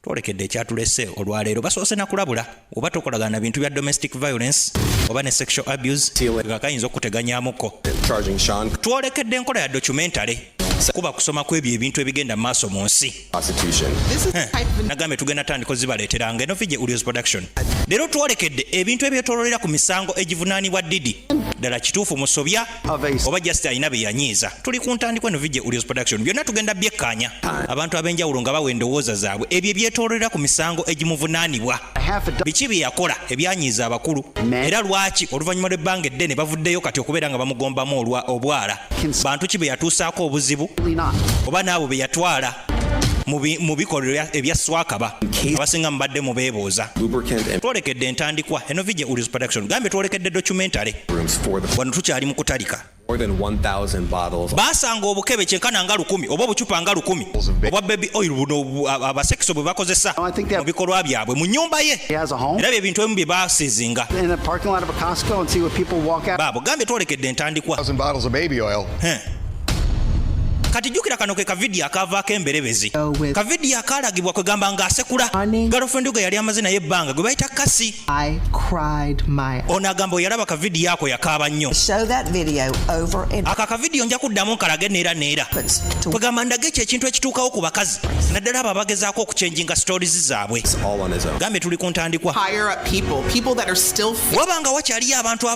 twolekedde ekyatulese olwaleero basoose na kulabula oba tokolagana bintu bya domestic violence oba ne sexual abuse nga kayinza okuteganyamuko twolekedde enkola ya documentary kuba kusoma kw'ebyo ebintu ebigenda maaso mu nsi nagambe tugenda tandiko zibaleeteranga eno vije Ulio's production leero twolekedde ebintu ebyetoololera ku misango egivunaanibwa Diddy ddala kituufu musobya oba just alina bye yanyiiza tuli ku ntandiko eno vije Ulio's production byonna tugenda byekkaanya abantu ab'enjawulo nga bawa endowooza zaabwe ebyo ebyetoololera ku misango egimuvunaanibwa biki bye yakola ebyanyiiza abakulu era lwaki oluvannyuma lw'ebbanga eddene bavuddeyo kati okubeera nga bamugombamu obwala bantu ki be yatuusaako obuzibu oba n'abo be yatwala mu bikolero ebya swakaba abasinga mubadde mu beebooza twolekedde entandikwa eno vije Ulio's production gambye twolekedde documentary wano tukyali mu kutalika basanga obukebe kyenkana nga 10 oba obucupa nga 10 obwa baby oil buno abasekiso bwe bakozesa mu bikolwa byabwe mu nnyumba ye era byebintu ebimu bye basizinga baabo gambye twolekedde entandikwa kati jukira kano ke kavidiyo akaavaako emberebezi kavidiyo akalagibwa kwegamba ng'asekula girlfriend gwe yali amaze naye ebbanga gwe bayita kasi ono agamba oyalaba kavidiyo ako yakaaba nnyo ako akavidiyo nja kuddamu nkalage neera kwegamba ndage ekyo ekintu ekituukawo ku bakazi naddala abo abagezaako okuchenjinga stories zaabwe gambe tuli ku ntandikwa wabanga wakyaliyo abantu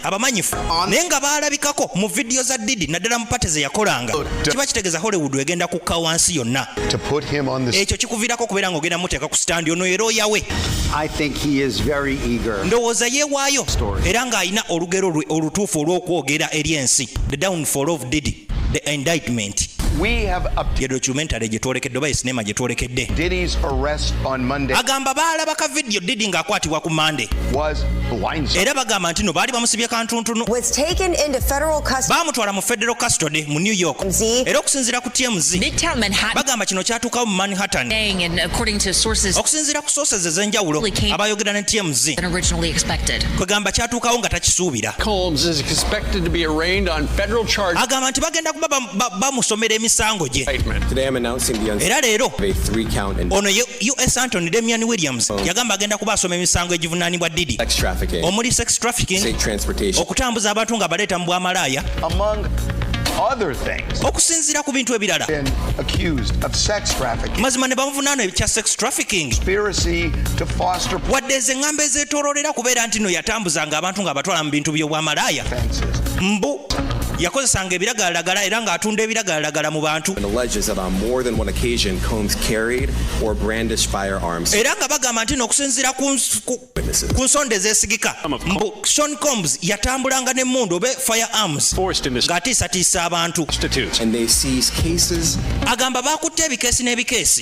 abamanyifu naye nga baalabikako mu vidiyo za Diddy naddala mu pate ze yakolanga kiba kitegeeza Hollywood egenda kukka wansi yonna ekyo kikuviirako kubeera nga ogenda muteeka ku stand ono era oyawe ndowooza yeewaayo era ng'alina olugero olutuufu olw'okwogera eri ensi the downfall of Diddy the indictment ye documentary gye twolekedde oba sinema gye twolekedde agamba baalaba ka vidiyo Diddy ng'akwatibwa ku Monday era bagamba nti no baali bamusibye kantuntunu baamutwala mu federal custody mu New York era okusinziira ku TMZ bagamba kino kyatuukawo mu Manhattan okusinziira ku sources ez'enjawulo abayogera ne TMZ kwegamba kyatuukawo nga takisuubira agamba nti bagenda kuba bamusomera emisango gye era leero ono US Anthony Damian Williams yagamba agenda kuba asoma emisango egivunaanibwa Diddy omuli sex trafficking okutambuza abantu nga baleeta mu bwamalaaya okusinziira ku bintu ebirala mazima ne bamuvunaana ekya sex trafficking wadde ezeŋŋamba ezeetoololera kubeera nti no yatambuzanga abantu nga batwala mu bintu by'obwamalaaya mbu yakozesanga ebiragalalagala era ng'atunda ebiragalalagala mu bantu era nga bagamba nti n'okusinziira ku nsonda ezeesigika mbu Sean Combs yatambulanga n'emmundu oba firearms ng'atiisatiisa abantu agamba bakutte ebikeesi n'ebikeesi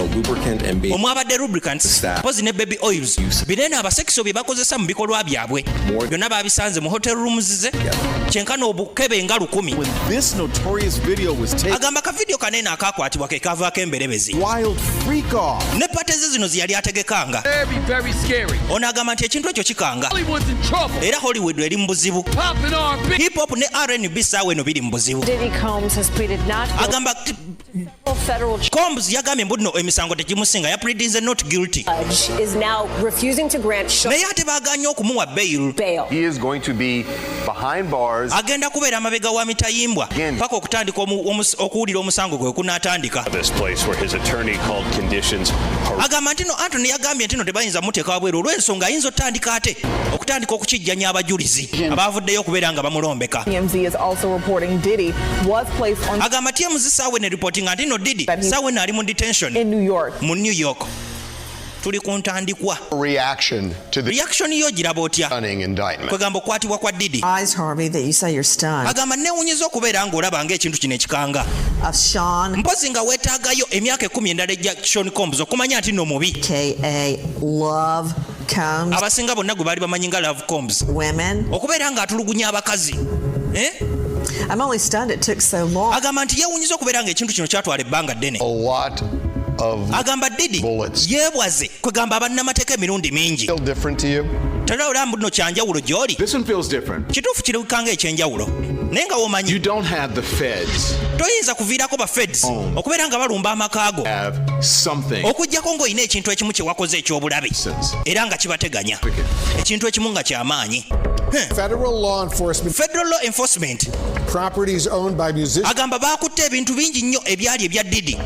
omwabadde lubricants pozi ne baby oils bineeno abasekiso bye bakozesa mu bikolwa byabwe byonna babisanze mu hotel rooms ze kyenkana obukebe nga 10 agamba kavidiyo kanene akakwatibwa ke kavaako emberebezi ne pate ze zino ziyali ategekanga ono agamba nti ekintu ekyo kikanga era Hollywood eri mu buzibu hip hop ne R&B saawa eno biri mu buzibu agamba Combs yagambye mbu nno emisango tegimusinga yapleadinze not guilty naye ate baaganye okumuwa bail agenda kubeera amabega wa mitayimbwa paka okutandika okuwulira omusango gwe kunaatandika agamba nti no Anthony yagambye nti no tebayinza muteeka wabweru olw'ensonga ayinza otandika ate okutandika okukijjanya abajulizi abaavuddeyo okubeera nga bamulombeka agamba TMZ saawe ne reporting nti no Diddy saawe ali mu detention mu New York tuli ku ntandikwa reaction yo giraba otya kwegamba okwatibwa kwa Diddy agamba neewunyiza okubeera ng'olaba ng'ekintu kino ekikanga mpozi nga weetaagayo emyaka 10 endala ejja Sean Combs okumanya nti no mubi abasinga bonna gwe baali bamanyi nga Love Combs okubeera ng'atulugunya abakazi agamba nti yeewunyiza okubeera ng'ekintu kino kyatwala ebbanga ddene agamba Diddy yeebwaze kwegamba abannamateeka emirundi mingi tera olambu nno kyanjawulo gy'oli kituufu kirabikanga ekyenjawulo naye nga womanyi you don't have the feds toyinza kuviirako ba feds okubeera nga balumba amakaago okujjako ng'olina ekintu ekimu kye wakoze eky'obulabe era nga kibateganya ekintu ekimu nga ky'amaanyi. Federal law enforcement properties owned by musicians. agamba baakutte ebintu bingi nnyo ebyali ebya Diddy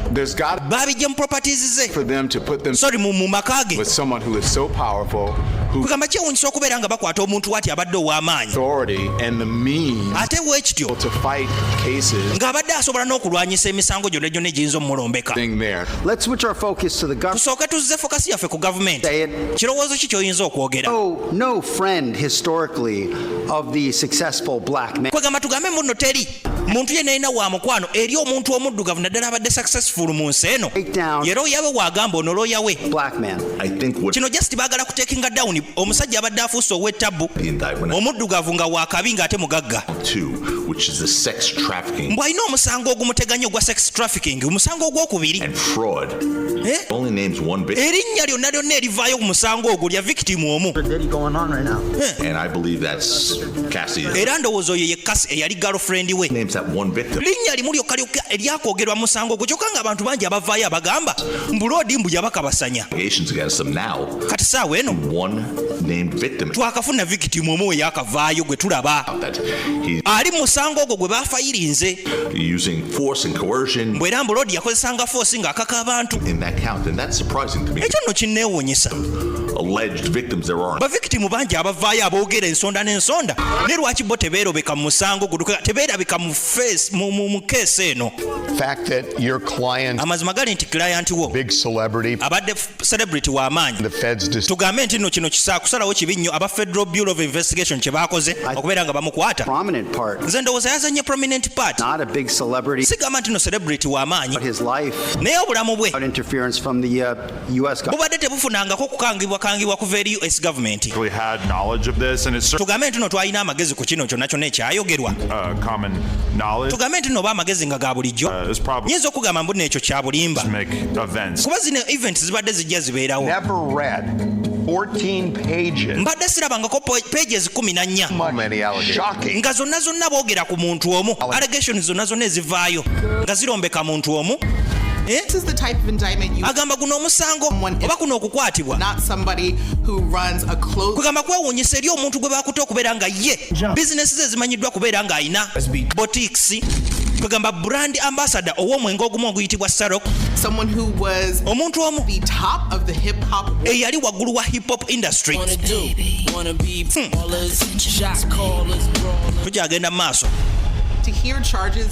baabijja mu properties ze mu makaage kugamba kyewuunyisa okubeera nga bakwata omuntu wati abadde ow'amaanyi ate weekityo ng'abadde asobola n'okulwanyisa emisango gyonna gyonna egiyinza omumulombeka. Tusooke tuzze fokasi yaffe ku gavumenti. Kirowoozo ki ky'oyinza okwogera? No friend historically of the successful black man. Kwegamba tugambe muno teri muntu yenna alina wa mukwano eri omuntu omuddugavu naddala abadde successful mu nsi eno era oyawe waagamba ono looyawe kino just baagala kutekinga down omusajja abadde afuuse ow'ettabu omuddugavu nga waakabi ng'ate mugagga mbw alina omusango ogumuteganya ogwa sex trafficking omusango ogwokubiri erinnya lyonna lyonna erivaayo ku musango ogwo lya victim omu era ndowooza oyo ye Cassie eyali girlfriend we linnya limu lyokka lyokka eryakwogerwa mu musango ogwo kyokka nga abantu bangi abavaayo abagamba mbuloodi mbu yabakabasanya kati saawa eno twakafuna victim omu we yakavaayo gwe tulaba ali mu musango ogwo gwe baafayirinze mbwera mbuloodi yakozesanga force ng'akaka abantu ekyo nno kinneewuunyisa bavictimu bangi abavaayo aboogera ensonda n'ensonda ne lwaki bo tebeerobeka mu musango tebeerabika mu keesi eno. Amazima gali nti client wo abadde celebrity w'amaanyi tugambe nti nno kino kusalawo kibi nnyo aba Federal Bureau of Investigation kye baakoze okubeera nga bamukwata nze ndowooza yazanye prominent part sigamba nti no celebrity w'amaanyi naye obulamu bwe bubadde tebufunangako kukangibwa kuva eri US government. Tugambe nti no twalina amagezi ku kino kyonna kyonna ekyayogerwa tugambe nti no oba amagezi nga ga bulijjo nyinza okugamba mbu nekyo kya bulimba kuba zino event zibadde zijja zibeerawo mbadde sirabangako pages 14 nga zonna boogera ku muntu omu allegations zonna ezivaayo nga zirombeka muntu omu. This is the type of indictment you agamba guno omusango oba kuno okukwatibwa not somebody who runs a clothes kugamba kwewuunyisa eri omuntu gwe bakutte okubeera nga ye bizinesi ze zimanyiddwa kubeera nga alina boutiques kugamba brand ambassador ow'omwenge ogumu oguyitibwa Sarok someone who was omuntu omu the top of the hip hop eyali waggulu wa hip hop industry tujagenda mu maaso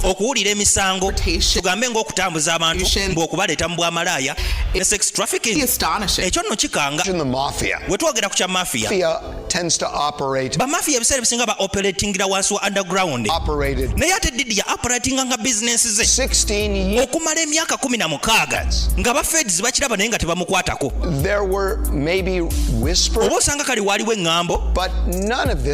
okuwulira emisango tugambe ng'okutambuza abantu mbw'okubaleeta mu bwamalaaya ne sex trafficking ekyo nno kikanga we twogera ku kya mafiya bamafiya ebiseera ebisinga ba operatingira wansi wa underground naye ate Diddy ya operatinga nga bizinesi ze okumala emyaka 16 nga ba feds bakiraba naye nga tebamukwatako oba osanga kale waaliwo eŋŋambo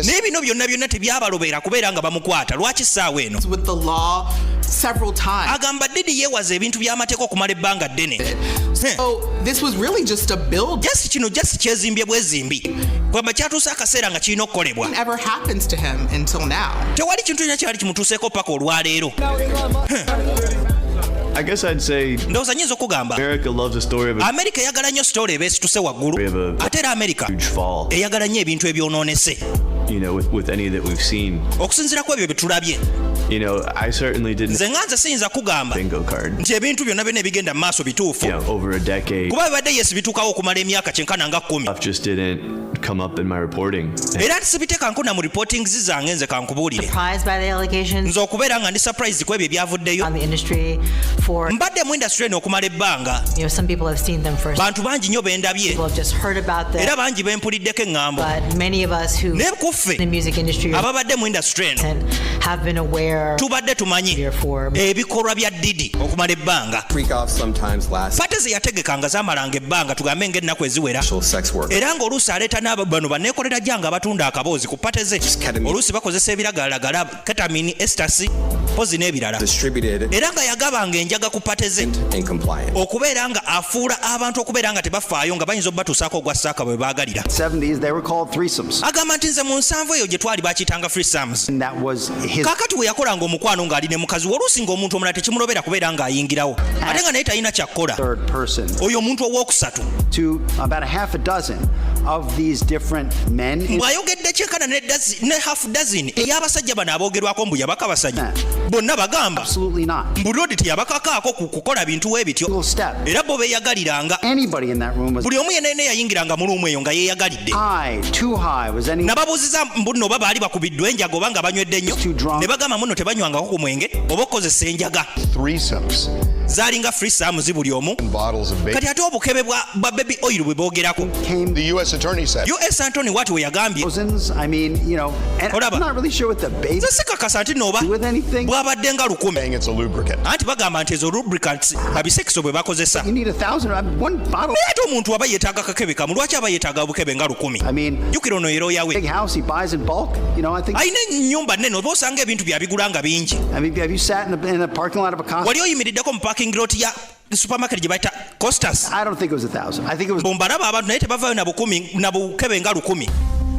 naye bino byonna tebyabalobera kubeera nga bamukwata lwaki saawa eno with the law several times. agamba Diddy yewaza ebintu by'amateeka okumala ebbanga ddene. So this was really just a build. just kyezimbye bwezimbi kwamba kyatuuse akaseera nga kirina okukolebwa. Ever happens to him until now. Tewali kintu kyonna kyali kimutuuseeko paka olwaleero. I guess I'd say America loves a story of America eyagala nnyo story ebeesituse waggulu ate era America eyagala nnyo ebintu ebyonoonese with any that we've seen. Okusinziira ku ebyo bye tulabye I certainly didn't nze siyinza kugamba nti ebintu byonna byonna ebigenda mu maaso bituufu over a decade kuba bibadde yesi bituukawo okumala emyaka kyenkana nga 10 just didn't come up in my reporting era sibiteekankuna mu reporting zange nze kankubuulire nze okubeera nga ndi surprise ku ebyo ebyavuddeyo mbadde mu industry eno okumala ebbanga bantu bangi nnyo bendabye era bangi bempuliddeko eŋŋambo naye kuffe ababadde mu industry eno tubadde tumanyi ebikolwa bya Diddy okumala ebbanga pate ze yategekanga zamalanga ebbanga tugambe ng'ennaku eziwera era ng'oluusi aleeta n'abano banneekolera janga abatunda akaboozi ku pate ze oluusi bakozesa ebiragalalagala ketamini estasi pozi n'ebirala era nga yagabanga enjaga ku pateze okubeera nga afuula abantu okubeera nga tebafaayo nga bayinza okubatuusaako ogwa saaka bwe baagalira. 70s, they were called threesomes. Agamba nti nze mu nsanvu eyo gye twali bakiyitanga threesomes. And that was his. Kaakati bwe yakolanga omukwano ng'ali ne mukazi oluusi ng'omuntu omulala tekimulobera kubeera ng'ayingirawo ate nga naye talina kyakkola. Third person. Oyo omuntu owookusatu. To about a half a dozen of these different men. Bw'ayogedde kyekana ne half dozen ey'abasajja bano aboogerwako mbu yabaka basajja bonna bagamba Absolutely not. mbu Lodi teyabakakaako ku kukola bintu w'ebityo Single step. era bo beeyagaliranga Anybody in that room was buli omu yenna yayingiranga mu luumu eyo nga yeeyagalidde. high, too high. Was any Nababuuziza mbu nno oba baali bakubiddwa enjaga oba nga banywedde nnyo Too drunk. ne bagamba muno tebanywangako ku mwenge oba okozesa enjaga. Threesomes. Zaalinga threesomes buli omu. Bottles of bacon. Kati ate obukebe bwa baby oil bwe boogerako. came The U.S. Attorney said. US Anthony Watt we yagambye thousands. I mean, you know, and Olaba. I'm not really sure what the baby nze sikakasa nti nooba with anything. bwabadde nga 10 Saying it's a lubricant. anti bagamba nti ezo lubricants abisekiso bwe bakozesa. You need 1,000. One bottle. Naye ate omuntu aba yeetaaga kakebe kamu lwaki aba yeetaaga obukebe nga 10? I mean, jjukira ono era oyawe big house he buys in bulk. You know, I think. alina ennyumba nnene oba osanga ebintu byabigula nga bingi. I mean, have you sat in a parking lot of a Costco? Wali oyimiriddeko mu parking lot ya supermarket gye bayita Costas I don't think it was 1,000. I think it was. bombalaba abantu naye tebavaayo na bukebe nga 10.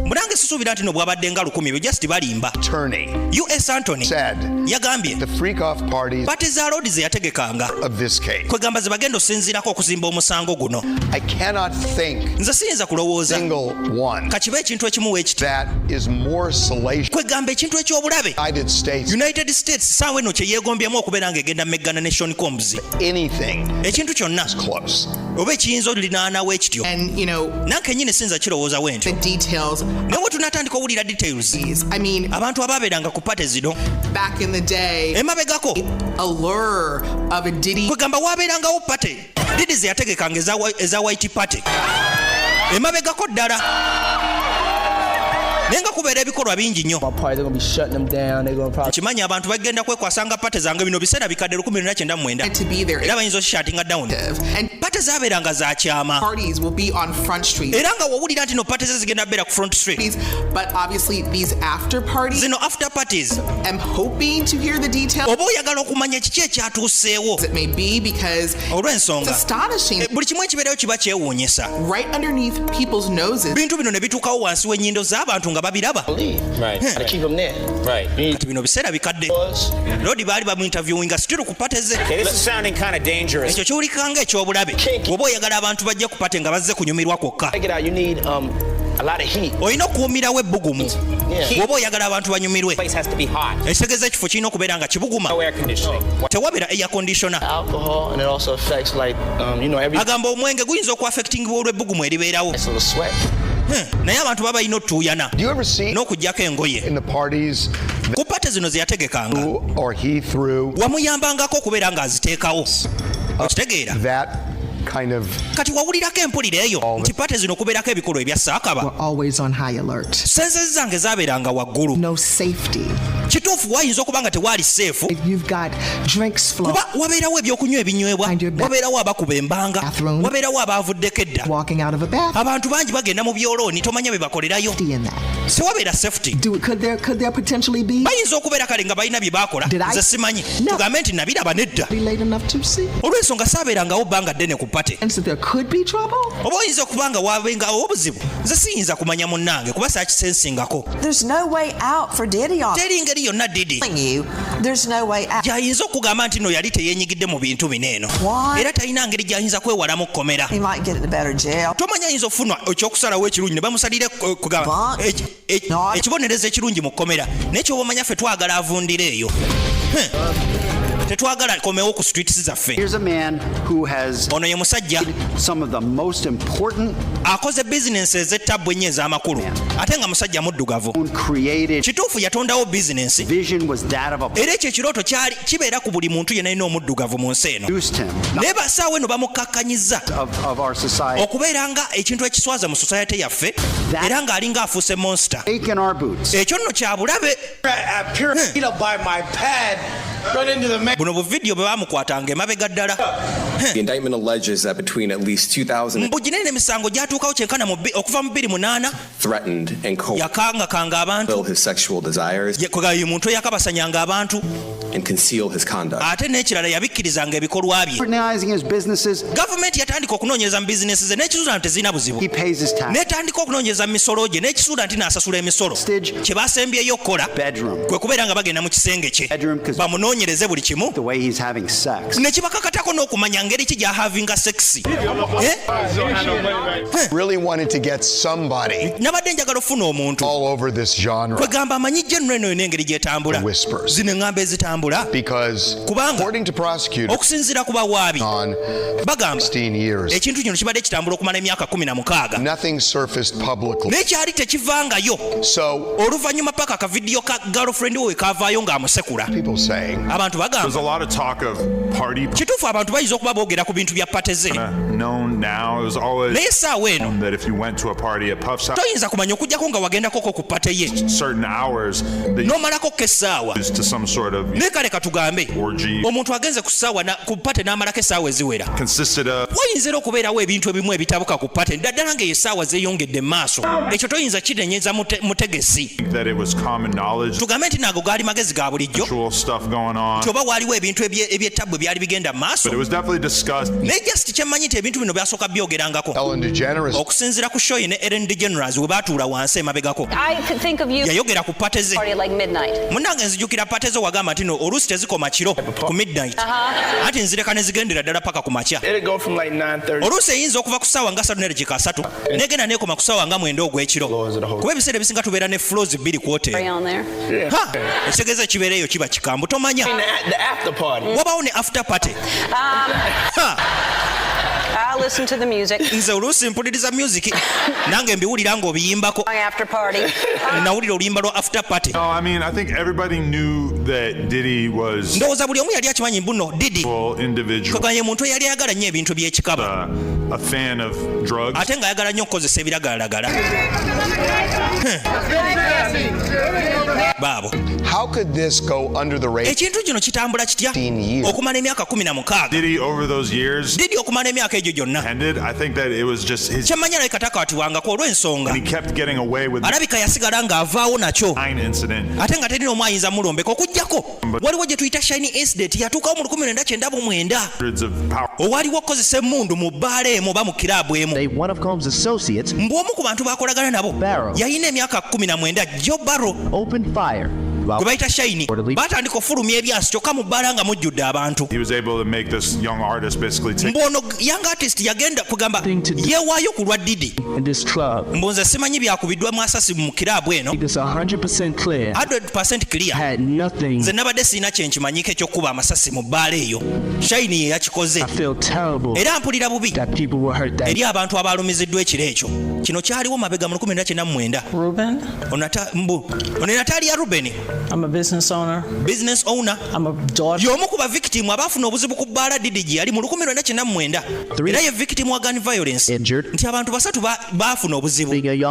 Munange sisuubira nti no bwabadde nga 10 bwe just balimba. Attorney US Anthony said yagambye the freak-off parties pati za Lodi ze yategekanga of this case. kwegamba ze bagenda osinziirako okuzimba omusango guno. I cannot think Nze siyinza kulowooza single one kakiba ekintu ekimu weekiti that is more salacious. kwegamba ekintu eky'obulabe United States. United States saawa eno kye yeegombyemu okubeera ng'egenda Meggana ne Sean Combs. Anything Ekintu kyonna close. oba ekiyinza olinaanawo ekityo And, you know, nanke nnyini sinza kirowooza the wentyo details. naye bwe tunatandika owulira details I mean, abantu abaabeeranga ku pate zino back in the day, emabegako allure of a Diddy kwegamba waabeerangawo pate Diddy ze yategekanga eza white party emabegako ddala naye nga kubeera ebikolwa bingi nnyo. They're gonna be shutting them down. They're gonna probably Kimanyi abantu bagenda kwekwasanga pate zange bino biseera bikadde 1999 to be there. era bayinza okishuttinga down. And Pate zaabeeranga za kyama parties will be on Front Street. era nga wawulira nti no pate ze zigenda beera ku Front Street. But obviously, these after parties, Zino after parties I'm hoping to hear the details. oba oyagala okumanya kiki ekyatuuseewo It may be because it's olw'ensonga astonishing. buli kimu ekibeerayo kiba kyewuunyisa. Right underneath people's noses, Bintu bino ne bituukawo wansi w'ennyindo z'abantu nga babiraba. right. Gotta keep them there. Right. Kati bino biseera bikadde Lodi baali bamuinterviewinga still ku pate ze. Okay, this is sounding kind of dangerous. Ekyo kiwulikanga eky'obulabe oba oyagala abantu bajje ku pate nga bazze kunyumirwa kwokka. Take it out. You need a lot of heat. Olina okuwumirawo ebbugumu Yeah. oba oyagala abantu banyumirwe. Place has to be hot. Ekitegeeza ekifo kirina okubeera nga kibuguma No air conditioning. tewabeera air conditioner. Alcohol, and it also affects like every Agamba omwenge guyinza okuaffectingibwa olw'ebbugumu eribeerawo. little sweat. Naye abantu baba balina otuuyana Do you ever see n'okugyako engoye. in the parties Ku pate zino ze yategekanga who or he threw wamuyambangako okubeera ng'aziteekawo. Okitegeera that kind of kati wawulirako empulira eyo nti pate zino kubeerako ebikolwa ebya saakaba. Always on high alert. Sensezi zange zaabeeranga waggulu. No safety. Kituufu wayinza okuba nga tewaali seefu If you've got drinks flow, kuba wabeerawo ebyokunywa ebinywebwa, Find your back- wabeerawo abakuba embanga, Bathroom. wabeerawo abaavuddeko edda. walking out of a bath, Abantu bangi bagenda mu byolooni tomanya bye bakolerayo. in that. Tewabeera safety. Could there potentially be Bayinza okubeera kale nga balina bye baakola Did I- nze simanyi No. tugambe nti nabiraba nedda late enough to see? olw'ensonga saabeerangawo bbanga ddene ku pate And so there could be trouble. oba oyinza okuba nga waabengawo obuzibu nze siyinza kumanya munnange kuba saakisensingako. There's no way out for Diddy on Teri ngeri yonna Diddy you. There's no way out. gy'ayinza okugamba nti no yali teyeenyigidde mu bintu bineeno Why? era talina ngeri gy'ayinza kwewalamu kkomera. He might get in a better jail. Tomanya ayinza okufuna ekyokusalawo ekirungi ne bamusalira kugamba ekibonerezo ekirungi mu kkomera naye kyoba omanya ffe twagala avundira eyo. Tetwagala komewo ku streets zaffe. Here's a man who has Ono ye musajja some of the most important akoze bizinensi ez'ettabbu ennyo ez'amakulu ate nga musajja muddugavu. created Kituufu yatondawo bizinensi vision was that of a era ekyo ekirooto kyali kibeera ku buli muntu yenna alina omuddugavu mu nsi eno. produced him naye basaawo eno bamukkakkanyizza of our society. okubeera nga ekintu ekiswaza mu society yaffe era ng'alinga afuuse monster. Fake in our boots. Ekyo nno kya bulabe. Pure by my pad. buno bu video bwe bamukwatanga emabega ddala. The indictment alleges that between at least 2000 mbujinene emisango gyatuukawo kyenkana okuva mu 2008 threatened and yakangakanga abantu his sexual desires muntu yakabasanyanga abantu and conceal his conduct. ate n'ekirala yabikkirizanga ebikolwa bye. Gavumenti yatandika okunoonyereza mu bizinesi ze n'ekisuula nti tezirina buzibu, n'etandika okunoonyereza mu misolo gye n'ekisuula nti n'asasula emisolo. Kye basembyeyo okukola kwe kubeera nga bagenda mu kisenge kye bamunoonyereze buli kimu, ne kibakakatako n'okumanya ngeri ki gy'ahavinga sexy. Really wanted to get somebody nabadde njagala ofuna omuntu all over this genre. kwegamba amanyi genereno eno engeri gyetambula, zino eŋŋamba ezitambula, Because according to prosecutors, okusinziira ku bawaabi bagamba 16 years, ekintu kino kibadde kitambula okumala emyaka 16, nothing surfaced publicly. n'ekyali tekivangayo oluvannyuma paka akavidiyo ka girlfriend we kavaayo ng'amusekula. Abantu bagamba kituufu abantu bayinza okuba boogera ku bintu bya pate ze, naye essaawa eno toyinza kumanya okugyako nga wagendakoko ku pate ye n'omalako essaawa. Ne kale katugambe omuntu agenze ku pate n'amalako essaawa eziwera, wayinza era okubeerawo ebintu ebimu ebitabuka ku pate ddala ng'eyo essaawa zeeyongedde mu maaso. Ekyo toyinza kinenyeza mutegesi. Tugambe nti naago gaali magezi ga bulijjo, kyoba waaliwo ebintu ebyettabwe byali bigenda mu maaso. Naye just kyemmanyi nti ebintu bino byasooka byogerangako okusinziira ku show ne Ellen DeGeneres we baatuula wansi emabegako. Yayogera ku pate ze. Munnange nzijukira pate zo wagamba nti no oluusi tezikoma kiro ku midnight, ati nzireka ne zigendera ddala paka ku makya. Oluusi eyinza okuva ku ssaawa nga 3:30 negenda neekoma ku ssaawa nga 9 ogw'ekiro, kuba ebiseera ebisinga tubeera ne floors 2 ku hotel. Ekitegeeza ekibeera eyo kiba kikambu tomanya. Wabaawo ne after party. I listen to the music. Nze oluusi mpuliriza music nange mbiwulira ng'obiyimbako. After party. Nawulira oluyimba lwa after party. No, I mean, I think everybody knew that Diddy was ndowooza buli omu yali akimanyi mbuno Diddy individual. Kaganye muntu yali ayagala nnyo ebintu by'ekikaba. A fan of drugs. Ate ng'ayagala nnyo okukozesa ebiragalalagala. Baabo. How could this go under the radar? Ekintu kino kitambula kitya okumala emyaka 16. Diddy over those years. Diddy okumala emyaka egyo gyonna. Ended. I think that it was just his. Kyemanya naye katakaatiwangako olw'ensonga. And he kept getting away with. Alabika yasigala ng'avaawo nakyo. Incident. Ate nga terina omu ayinza mulombeka okuggyako. Waliwo gye tuyita shiny incident yatuukawo mu 1999. Owaliwo okukozesa emmundu mu bbaala emu oba mu kiraabu emu. One of Combs' associates. Mbw'omu ku bantu bakolagana nabo yayina emyaka 19 Joe Barrow. Opened fire. Gwe bayita Shiny batandika ofulumya ebyasi kyokka mu bbaala nga mujjudde abantu. He was able to make this young artist basically take. Mbono young artist yagenda kugamba yeewaayo ku lwa Diddy. Mbonze simanyi byakubiddwa mu asasi mu kiraabu eno. 100% clear. Nze nabadde sirina kyenkimanyiko ekyokuba amasasi mu bbaala eyo. Shiny ye yakikoze. Era mpulira bubi eri abantu abalumiziddwa ekiro ekyo. Kino kyaliwo mabega mu 1999. Ruben? Ono Natalia Ruben. I'm a business owner. Business owner. I'm a daughter. Y'omu ku ba victim abafuna obuzibu ku bbaala Diddy gye yali mu 1999. Era ye victim wa gun violence. Nti abantu basatu baafuna obuzibu. Era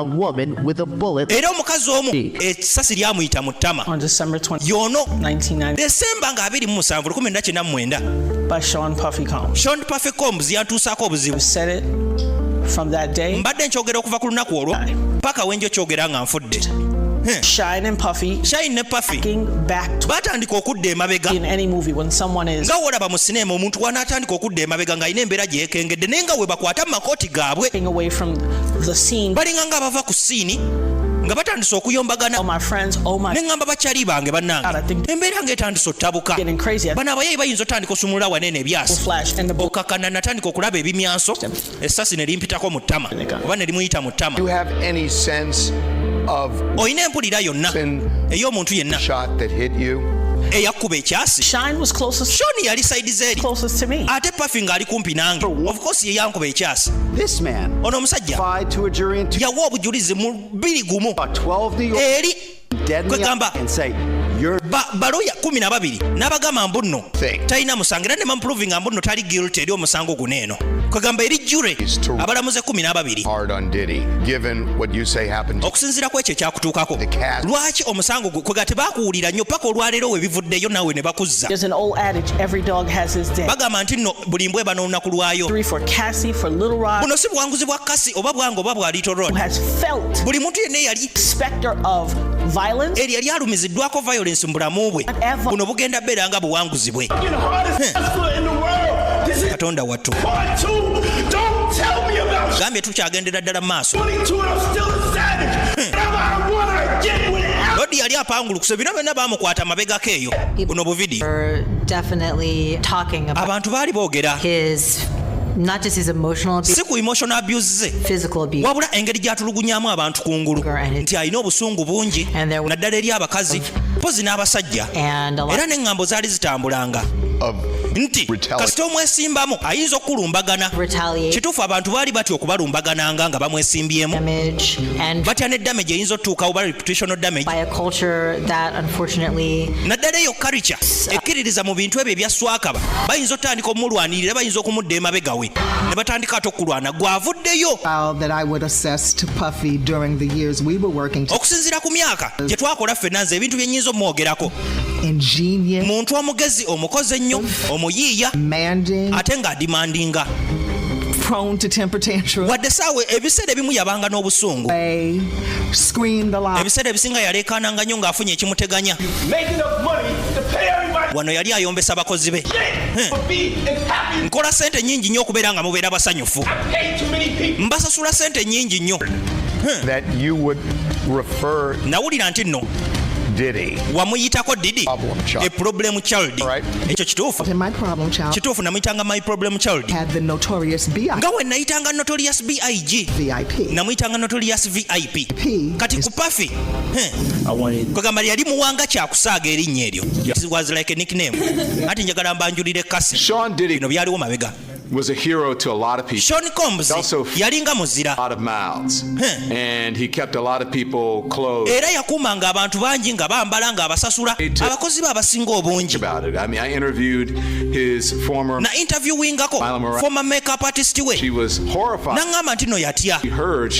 omukazi omu essasi lyamuyita mu ttama. On December 20, Yono 1990. Desemba nga 27 1999. By Sean Puffy Combs. Sean Puffy Combs yantuusaako obuzibu. Said it from that day. Mbadde nkyogera okuva ku lunaku olwo paka wenjo kyogera nga nfudde. Shine and Puffy batandika okudda emabega nga wolaba mu sinema omuntu wanaatandika okudda emabega ng'alina embeera gye yeekengedde naye nga we bakwata mu makooti gaabwe balinga nga abava ku siini nga batandise okuyombagana ne ŋŋamba bakyali bange bannange embeera ng'etandise ottabuka bano abayayi bayinza otandika osumulula wanene ebyasi okakana natandika okulaba ebimyanso essasi ne limpitako mu ttama oba ne limuyita mu ttama. Oyina empulira yonna ey'omuntu yenna eyakkuba ekyasi. Sean yali sayidi zeeri ate Puffy ng'ali kumpi nange. Of course ye yankuba ekyasi. Ono omusajja yawa obujulizi mu 21 eri kwegamba baloya 12 n'abagamba mbu nno talina musango era ne bamuprovinga mbu nno tali guilty eri omusango guno eno kagamba eri jure abalamuze 12 hard on Diddy, given what you say happened. Okusinzira ku ekyo kyakutuukako lwaki omusango kwega tebakuwulira nnyo paka olwaleero we bivuddeyo naawe ne bakuzza. There's an old adage, every dog has his day. Bagamba nti nno buli mbwa eba n'olunaku lwayo. 3 for Cassie, for Little Rock. Buno si buwanguzi bwa Kasi oba bwange oba bwa Little Rock. Who has felt buli muntu yenna yali specter of violence. Eri yali alumiziddwako violence mu bulamu bwe. Buno bugenda beera nga buwanguzi bwe. Katonda wattu. Gambye tukyagendera ddala mu maaso. Lodi yali apangulukuse bino byonna baamukwata mabegako eyo. Buno buvidiyo. Abantu baali boogera. Not just his emotional abuse, si ku emotional abuse, physical abuse. Wabula engeri gy'atulugunyaamu abantu kungulu nti alina obusungu bungi naddala eri abakazi pozi n'abasajja era n'eŋŋambo zaali zitambulanga nti kasita omwesimbamu ayinza okulumbagana. Kituufu abantu baali batya okubalumbagananga nga bamwesimbyemu batya ne damage eyinza otuukawo oba reputational damage naddala eyo culture ekkiririza mu bintu ebyo ebyaswakaba bayinza otandika omulwanirira bayinza okumudda emabegawe ne batandika ate okulwana gwavuddeyo. Okusinziira ku myaka gye twakola ffenna nze ebintu bye nnyinza omwogerako muntu omugezi omukozi ennyo omuyiiya ate ng'adimandinga prone to temper tantrums. Wadde saawe ebiseera ebimu yabanga n'obusungu. Ebiseera ebisinga yaleekaananga nnyo ng'afunye ekimuteganya. Wano yali ayombesa bakozi be. Nkola ssente nnyingi nnyo okubeera nga mubeera basanyufu. Mbasasula ssente nnyingi nnyo. Nawulira nti nno Diddy. Wamuyitako Diddy. A problem child. Ekyo kituufu. Kituufu namuyitanga my problem child. Nga we nayitanga notorious BIG. Namuyitanga notorious VIP. Kati ku Puffy. Kwegamba yali muwanga kyakusaaga erinnya eryo. It was like a nickname. Ati njagala mbanjulire Kasi. Sean Diddy bino byaliwo mabega. Was a hero to a lot of people. Sean Combs yalinga muzira. A lot of mouths. And he kept a lot of people close. Era yakumanga abantu bangi nga bambala nga abasasula abakozi be abasinga obungi. I mean, I interviewed his former former makeup artist we. She was horrified. Nangamba nti no yatya.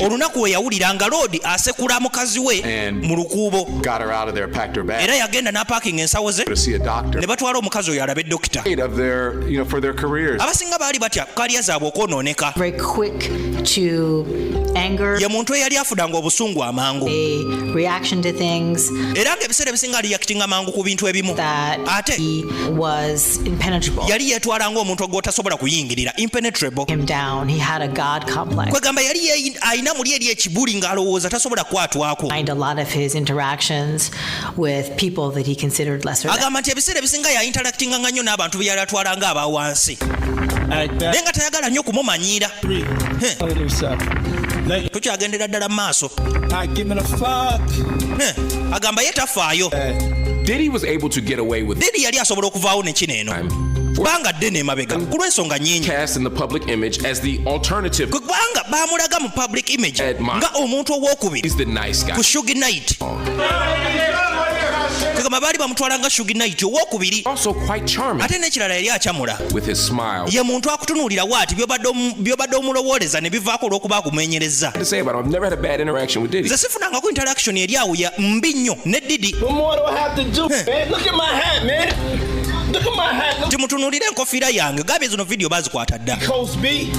Olunaku we yawuliranga Lord asekula mukazi we mu lukuubo. Got her out of there, packed her bag. Era yagenda n'aparking ensawo ze. To see a doctor. Ne batwala omukazi oyo alabe dokita. Of their, for their careers. Abasinga bali batya kaliya zaabwe okwonooneka. Very quick to anger. Ye muntu eyali afudanga obusungu amangu. A reaction to things. Era ng'ebiseera ebisinga reactinga mangu ku bintu ebimu. Ate he was impenetrable. Yali yeetwalanga omuntu ogw'otasobola kuyingirira. Impenetrable. Him down. He had a God complex. Kwegamba yali ayina muli eri ekibuli ng'alowooza tasobola kwatwako. A lot of his interactions with people that he considered lesser than. Agamba nti ebiseera ebisinga ya interactinga nga nnyo n'abantu be yali atwalanga abawansi. Naye nga tayagala nnyo kumumanyiira. Tukyagendera ddala mu maaso. Agamba ye tafaayo. Diddy was able to get away with Diddy yali asobola okuvaawo ne kino eno. Kubanga ddene emabega ku lw'ensonga nnyingi. Cast in the public image as the alternative. Kubanga baamulaga mu public image nga omuntu owookubiri. He's the nice guy. Ku Suge Knight. Kagamba baali bamutwala nga Suge Knight owookubiri. Also quite charming. Ate n'ekirala yali akyamula. With his smile. Ye muntu akutunuulira waati byobadde omulowooleza ne bivaako olw'okuba akumenyeereza. I've never had a bad interaction with Diddy. Nze sifunangako interaction eri awo ya mbi nnyo ne Diddy. What more do I have to do, man? Look at my hat, man. Look at my hat. Timutunuulire enkofiira yange gambye zino video bazikwata dda. Coast B.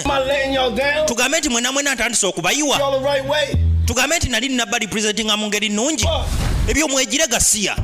Am I letting y'all down? Tugambe nti mwena ntandise okubayiwa. Y'all the right way. Tugambe nti nali nnabba representinga mu ngeri nnungi. Ebyo mwegire gasiya.